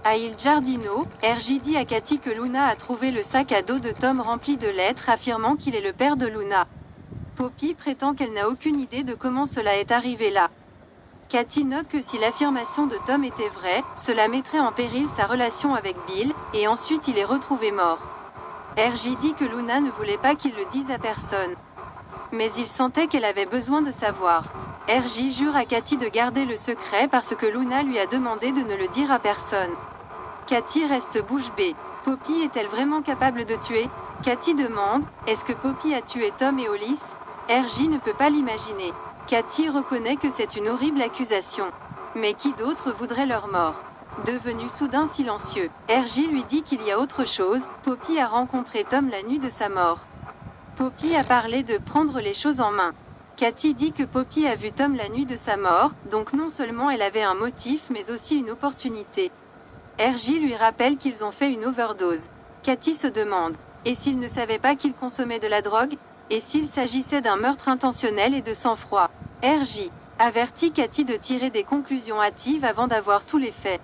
À Il Giardino, RJ dit à Katy que Luna a trouvé le sac à dos de Tom rempli de lettres affirmant qu'il est le père de Luna. Poppy prétend qu'elle n'a aucune idée de comment cela est arrivé là. Katy note que si l'affirmation de Tom était vraie, cela mettrait en péril sa relation avec Bill, et ensuite il est retrouvé mort. RJ dit que Luna ne voulait pas qu'il le dise à personne. Mais il sentait qu'elle avait besoin de savoir. RJ jure à Katy de garder le secret parce que Luna lui a demandé de ne le dire à personne. Katy reste bouche bée. Poppy est-elle vraiment capable de tuer? Katy demande, est-ce que Poppy a tué Tom et Hollis? RJ ne peut pas l'imaginer. Katy reconnaît que c'est une horrible accusation. Mais qui d'autre voudrait leur mort? Devenu soudain silencieux, RJ lui dit qu'il y a autre chose, Poppy a rencontré Tom la nuit de sa mort. Poppy a parlé de prendre les choses en main. Katy dit que Poppy a vu Tom la nuit de sa mort, donc non seulement elle avait un motif mais aussi une opportunité. RJ lui rappelle qu'ils ont fait une overdose. Katy se demande, et s'il ne savait pas qu'il consommait de la drogue? Et s'il s'agissait d'un meurtre intentionnel et de sang-froid? RJ avertit Katy de tirer des conclusions hâtives avant d'avoir tous les faits.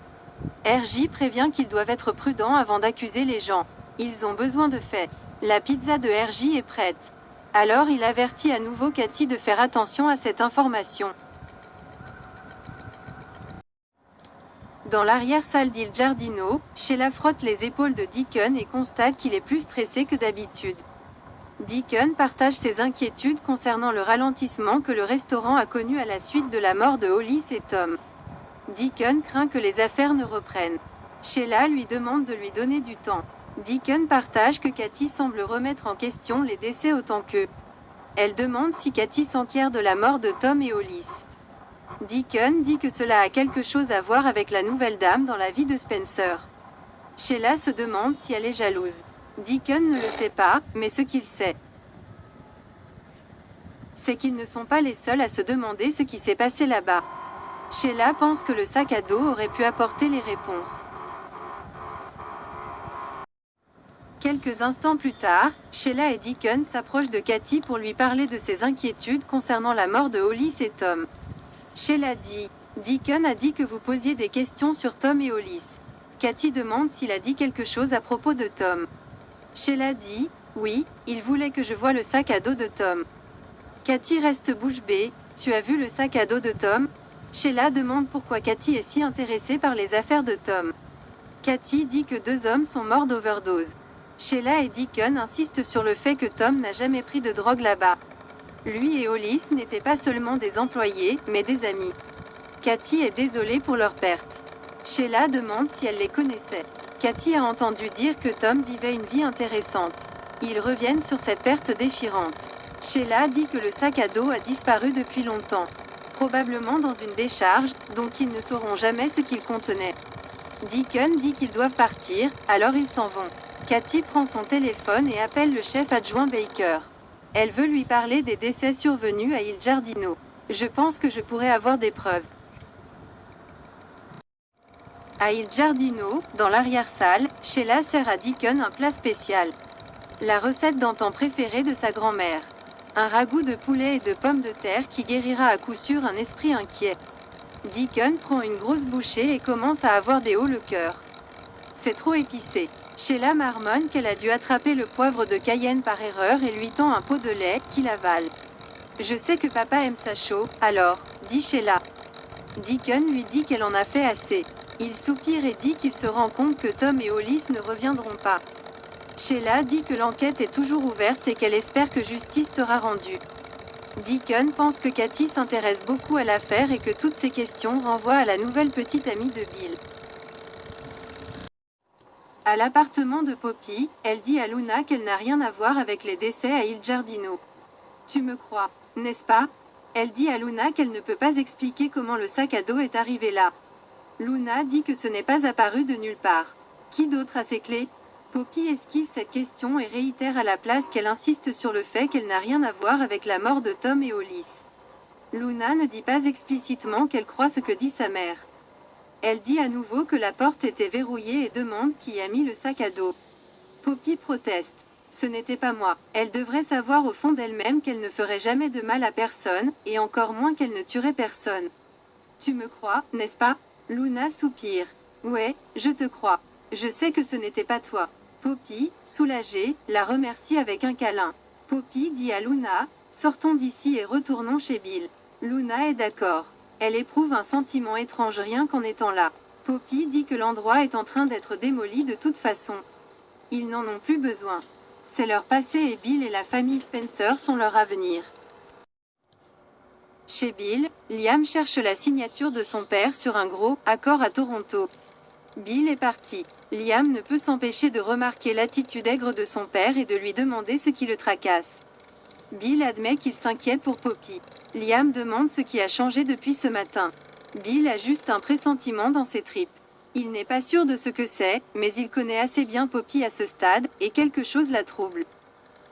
RJ prévient qu'ils doivent être prudents avant d'accuser les gens. Ils ont besoin de faits. La pizza de RJ est prête. Alors il avertit à nouveau Katy de faire attention à cette information. Dans l'arrière-salle d'Il Giardino, Sheila frotte les épaules de Deacon et constate qu'il est plus stressé que d'habitude. Deacon partage ses inquiétudes concernant le ralentissement que le restaurant a connu à la suite de la mort de Hollis et Tom. Deacon craint que les affaires ne reprennent. Sheila lui demande de lui donner du temps. Deacon partage que Katy semble remettre en question les décès autant qu'eux. Elle demande si Katy s'enquiert de la mort de Tom et Hollis. Deacon dit que cela a quelque chose à voir avec la nouvelle dame dans la vie de Spencer. Sheila se demande si elle est jalouse. Deacon ne le sait pas, mais ce qu'il sait, c'est qu'ils ne sont pas les seuls à se demander ce qui s'est passé là-bas. Sheila pense que le sac à dos aurait pu apporter les réponses. Quelques instants plus tard, Sheila et Deacon s'approchent de Katy pour lui parler de ses inquiétudes concernant la mort de Hollis et Tom. Sheila dit, Deacon a dit que vous posiez des questions sur Tom et Hollis. Katy demande s'il a dit quelque chose à propos de Tom. Sheila dit, oui, il voulait que je voie le sac à dos de Tom. Katy reste bouche bée, tu as vu le sac à dos de Tom? Sheila demande pourquoi Katy est si intéressée par les affaires de Tom. Katy dit que 2 hommes sont morts d'overdose. Sheila et Deacon insistent sur le fait que Tom n'a jamais pris de drogue là-bas. Lui et Hollis n'étaient pas seulement des employés, mais des amis. Katy est désolée pour leur perte. Sheila demande si elle les connaissait. Katy a entendu dire que Tom vivait une vie intéressante. Ils reviennent sur cette perte déchirante. Sheila dit que le sac à dos a disparu depuis longtemps. Probablement dans une décharge, donc ils ne sauront jamais ce qu'il contenait. Deacon dit qu'ils doivent partir, alors ils s'en vont. Katy prend son téléphone et appelle le chef adjoint Baker. Elle veut lui parler des décès survenus à Il Giardino. Je pense que je pourrais avoir des preuves. À Il Giardino, dans l'arrière-salle, Sheila sert à Deacon un plat spécial. La recette d'antan préférée de sa grand-mère. Un ragoût de poulet et de pommes de terre qui guérira à coup sûr un esprit inquiet. Deacon prend une grosse bouchée et commence à avoir des hauts le cœur. C'est trop épicé. Sheila marmonne qu'elle a dû attraper le poivre de Cayenne par erreur et lui tend un pot de lait, qu'il avale. Je sais que papa aime ça chaud, alors, dit Sheila. Deacon lui dit qu'elle en a fait assez. Il soupire et dit qu'il se rend compte que Tom et Hollis ne reviendront pas. Sheila dit que l'enquête est toujours ouverte et qu'elle espère que justice sera rendue. Deacon pense que Katy s'intéresse beaucoup à l'affaire et que toutes ces questions renvoient à la nouvelle petite amie de Bill. À l'appartement de Poppy, elle dit à Luna qu'elle n'a rien à voir avec les décès à Il Giardino. Tu me crois, n'est-ce pas? Elle dit à Luna qu'elle ne peut pas expliquer comment le sac à dos est arrivé là. Luna dit que ce n'est pas apparu de nulle part. Qui d'autre a ces clés? Poppy esquive cette question et réitère à la place qu'elle insiste sur le fait qu'elle n'a rien à voir avec la mort de Tom et Hollis. Luna ne dit pas explicitement qu'elle croit ce que dit sa mère. Elle dit à nouveau que la porte était verrouillée et demande qui a mis le sac à dos. Poppy proteste. Ce n'était pas moi. Elle devrait savoir au fond d'elle-même qu'elle ne ferait jamais de mal à personne, et encore moins qu'elle ne tuerait personne. Tu me crois, n'est-ce pas? Luna soupire. Ouais, je te crois. Je sais que ce n'était pas toi. Poppy, soulagée, la remercie avec un câlin. Poppy dit à Luna, sortons d'ici et retournons chez Bill. Luna est d'accord. Elle éprouve un sentiment étrange rien qu'en étant là. Poppy dit que l'endroit est en train d'être démoli de toute façon. Ils n'en ont plus besoin. C'est leur passé et Bill et la famille Spencer sont leur avenir. Chez Bill, Liam cherche la signature de son père sur un gros accord à Toronto. Bill est parti. Liam ne peut s'empêcher de remarquer l'attitude aigre de son père et de lui demander ce qui le tracasse. Bill admet qu'il s'inquiète pour Poppy. Liam demande ce qui a changé depuis ce matin. Bill a juste un pressentiment dans ses tripes. Il n'est pas sûr de ce que c'est, mais il connaît assez bien Poppy à ce stade, et quelque chose la trouble.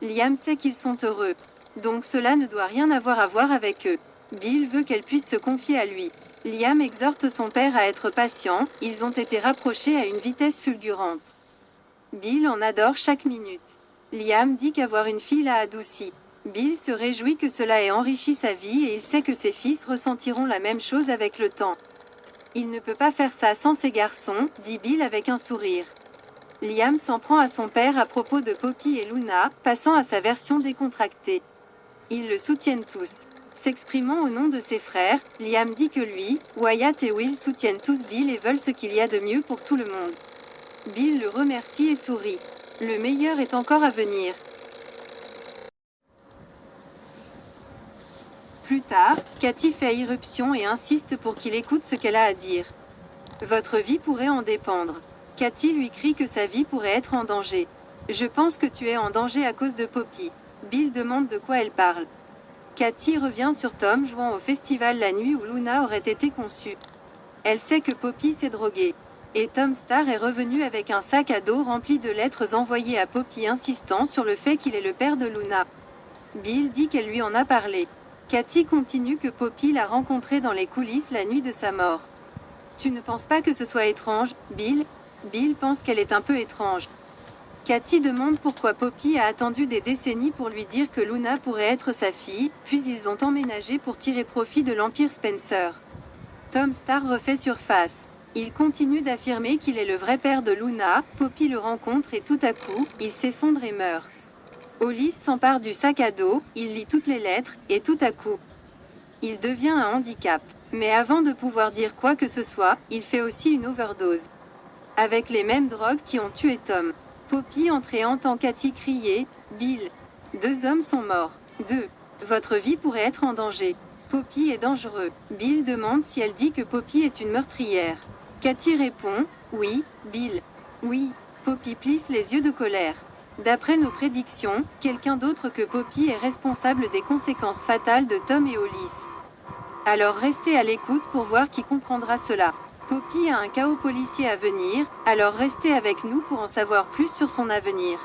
Liam sait qu'ils sont heureux. Donc cela ne doit rien avoir à voir avec eux. Bill veut qu'elle puisse se confier à lui. Liam exhorte son père à être patient, ils ont été rapprochés à une vitesse fulgurante. Bill en adore chaque minute. Liam dit qu'avoir une fille l'a adouci. Bill se réjouit que cela ait enrichi sa vie et il sait que ses fils ressentiront la même chose avec le temps. Il ne peut pas faire ça sans ses garçons, dit Bill avec un sourire. Liam s'en prend à son père à propos de Poppy et Luna, passant à sa version décontractée. Ils le soutiennent tous. S'exprimant au nom de ses frères, Liam dit que lui, Wyatt et Will soutiennent tous Bill et veulent ce qu'il y a de mieux pour tout le monde. Bill le remercie et sourit. Le meilleur est encore à venir. Plus tard, Cathy fait irruption et insiste pour qu'il écoute ce qu'elle a à dire. Votre vie pourrait en dépendre. Cathy lui crie que sa vie pourrait être en danger. Je pense que tu es en danger à cause de Poppy. Bill demande de quoi elle parle. Cathy revient sur Tom jouant au festival la nuit où Luna aurait été conçue. Elle sait que Poppy s'est droguée. Et Tom Star est revenu avec un sac à dos rempli de lettres envoyées à Poppy insistant sur le fait qu'il est le père de Luna. Bill dit qu'elle lui en a parlé. Cathy continue que Poppy l'a rencontré dans les coulisses la nuit de sa mort. Tu ne penses pas que ce soit étrange, Bill? Bill pense qu'elle est un peu étrange. Cathy demande pourquoi Poppy a attendu des décennies pour lui dire que Luna pourrait être sa fille, puis ils ont emménagé pour tirer profit de l'Empire Spencer. Tom Star refait surface. Il continue d'affirmer qu'il est le vrai père de Luna, Poppy le rencontre et tout à coup, il s'effondre et meurt. Hollis s'empare du sac à dos, il lit toutes les lettres, et tout à coup, il devient un handicap. Mais avant de pouvoir dire quoi que ce soit, il fait aussi une overdose. Avec les mêmes drogues qui ont tué Tom. Poppy entre et entend Cathy crier « Bill !» 2 hommes sont morts. 2. Votre vie pourrait être en danger. Poppy est dangereux. Bill demande si elle dit que Poppy est une meurtrière. Cathy répond « Oui, Bill. » Oui. Poppy plisse les yeux de colère. D'après nos prédictions, quelqu'un d'autre que Poppy est responsable des conséquences fatales de Tom et Hollis. Alors restez à l'écoute pour voir qui comprendra cela. Poppy a un chaos policier à venir, alors restez avec nous pour en savoir plus sur son avenir.